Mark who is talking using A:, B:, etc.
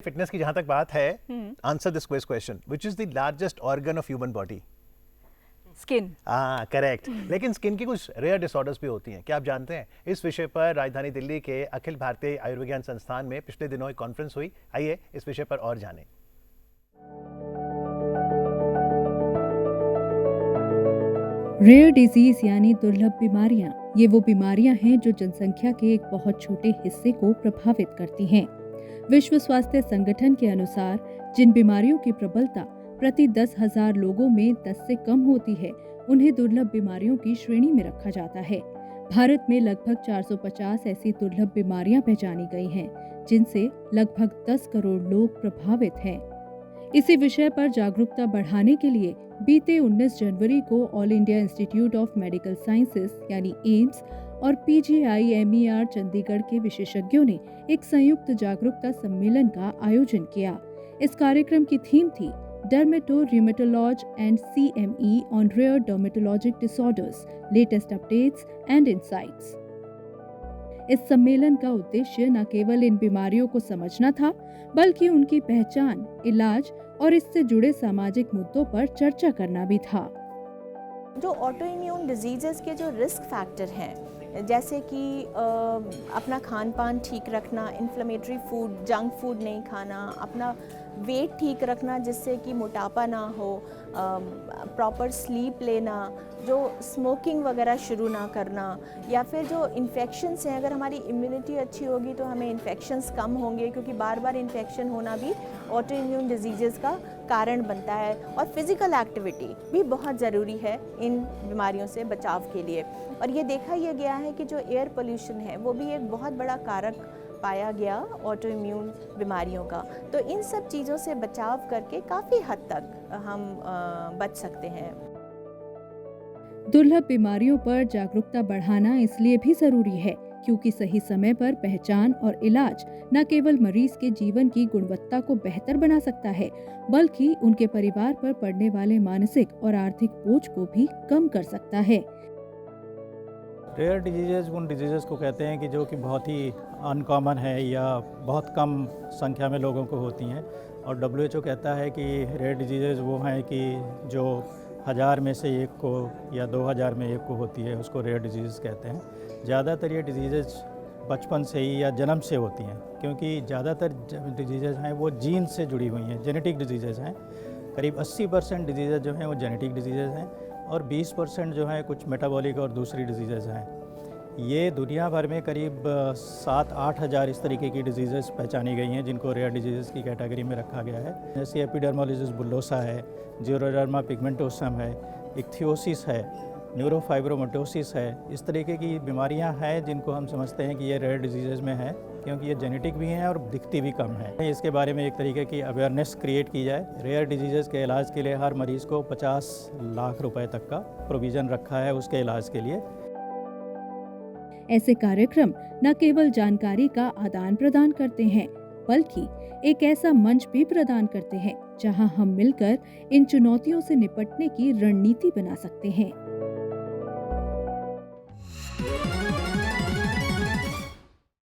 A: Fitness की जहां तक बात है, answer this question, which is the largest organ of human body?
B: Skin.
A: Correct. लेकिन स्किन की कुछ रेयर डिसऑर्डर्स भी होती हैं, क्या आप जानते हैं? इस विषय पर राजधानी दिल्ली के अखिल भारतीय आयुर्विज्ञान संस्थान में पिछले दिनों एक कॉन्फ्रेंस हुई। आइए इस विषय पर और जानें।
C: रेयर डिजीज यानी दुर्लभ बीमारियां, ये वो बीमारियां हैं जो जनसंख्या के एक बहुत छोटे हिस्से को प्रभावित करती हैं। विश्व स्वास्थ्य संगठन के अनुसार जिन बीमारियों की प्रबलता प्रति 10,000 लोगों में 10 से कम होती है, उन्हें दुर्लभ बीमारियों की श्रेणी में रखा जाता है। भारत में लगभग 450 ऐसी दुर्लभ बीमारियां पहचानी गई हैं, जिनसे लगभग 10 करोड़ लोग प्रभावित हैं। इसी विषय पर जागरूकता बढ़ाने के लिए बीते 19 जनवरी को all India institute of medical sciences यानी एम्स और PGIMER चंडीगढ़ के विशेषज्ञों ने एक संयुक्त जागरूकता सम्मेलन का आयोजन किया। इस कार्यक्रम की थीम थी dermato rheumatology and CME on rare dermatologic disorders, latest updates and insights. इस सम्मेलन का उद्देश्य न केवल इन बीमारियों को समझना था, बल्कि उनकी पहचान, इलाज और इससे जुड़े सामाजिक मुद्दों पर चर्चा करना भी था।
D: जो ऑटो इम्यून डिजीज़ेस के जो रिस्क फैक्टर हैं, जैसे कि अपना खान पान ठीक रखना, इन्फ्लेमेटरी फूड, जंक फूड नहीं खाना, अपना वेट ठीक रखना जिससे कि मोटापा ना हो, प्रॉपर स्लीप लेना, जो स्मोकिंग वगैरह शुरू ना करना, या फिर जो इन्फेक्शंस हैं, अगर हमारी इम्यूनिटी अच्छी होगी तो हमें इन्फेक्शंस कम होंगे, क्योंकि बार बार इन्फेक्शन होना भी ऑटो इम्यून डिजीज़ेस का कारण बनता है। और फिज़िकल एक्टिविटी भी बहुत ज़रूरी है इन बीमारियों से बचाव के लिए। और ये देखा यह गया है कि जो एयर पोल्यूशन है वो भी एक बहुत बड़ा कारक पाया गया ऑटो इम्यून बीमारियों का। तो इन सब चीज़ों से बचाव करके काफ़ी हद तक हम बच सकते हैं।
C: दुर्लभ बीमारियों पर जागरूकता बढ़ाना इसलिए भी जरूरी है क्योंकि सही समय पर पहचान और इलाज न केवल मरीज के जीवन की गुणवत्ता को बेहतर बना सकता है, बल्कि उनके परिवार पर पड़ने वाले मानसिक और आर्थिक बोझ को भी कम कर सकता है।
E: रेयर डिजीज़ उन डिजीज़ को कहते हैं कि जो कि बहुत ही अनकॉमन है या बहुत कम संख्या में लोगों को होती हैं, और WHO कहता है कि रेयर डिजीज़ वो हैं कि जो 1000 में से एक को या 2000 में एक को होती है, उसको रेयर डिजीज़ कहते हैं। ज़्यादातर ये डिजीज़ बचपन से ही या जन्म से होती हैं, क्योंकि ज़्यादातर डिजीज़ हैं वो जीन से जुड़ी हुई हैं, जेनेटिक डिजीज़ हैं। करीब 80% डिजीज़ जो हैं वो जेनेटिक डिजीज़ हैं और 20% जो हैं कुछ मेटाबॉलिक और दूसरी डिजीज़ हैं। ये दुनिया भर में करीब 7-8 हज़ार इस तरीके की डिजीज़ पहचानी गई हैं जिनको रेयर डिजीज़ की कैटेगरी में रखा गया है। जैसे एपिडर्मोलिसिस बुल्लोसा है, ज़ीरोडर्मा पिगमेंटोसम है, इक्थियोसिस है, न्यूरोफाइब्रोमाटोसिस है। इस तरीके की बीमारियां हैं जिनको हम समझते हैं कि ये रेयर डिजीज़ में है, क्योंकि ये जेनेटिक भी हैं और दिखती भी कम है। इसके बारे में एक तरीके की अवेयरनेस क्रिएट की जाए। रेयर डिजीज़ के इलाज के लिए हर मरीज़ को 50 लाख रुपए तक का प्रोविज़न रखा है उसके इलाज के लिए।
C: ऐसे कार्यक्रम न केवल जानकारी का आदान प्रदान करते हैं, बल्कि एक ऐसा मंच भी प्रदान करते हैं जहां हम मिलकर इन चुनौतियों से निपटने की रणनीति बना सकते हैं।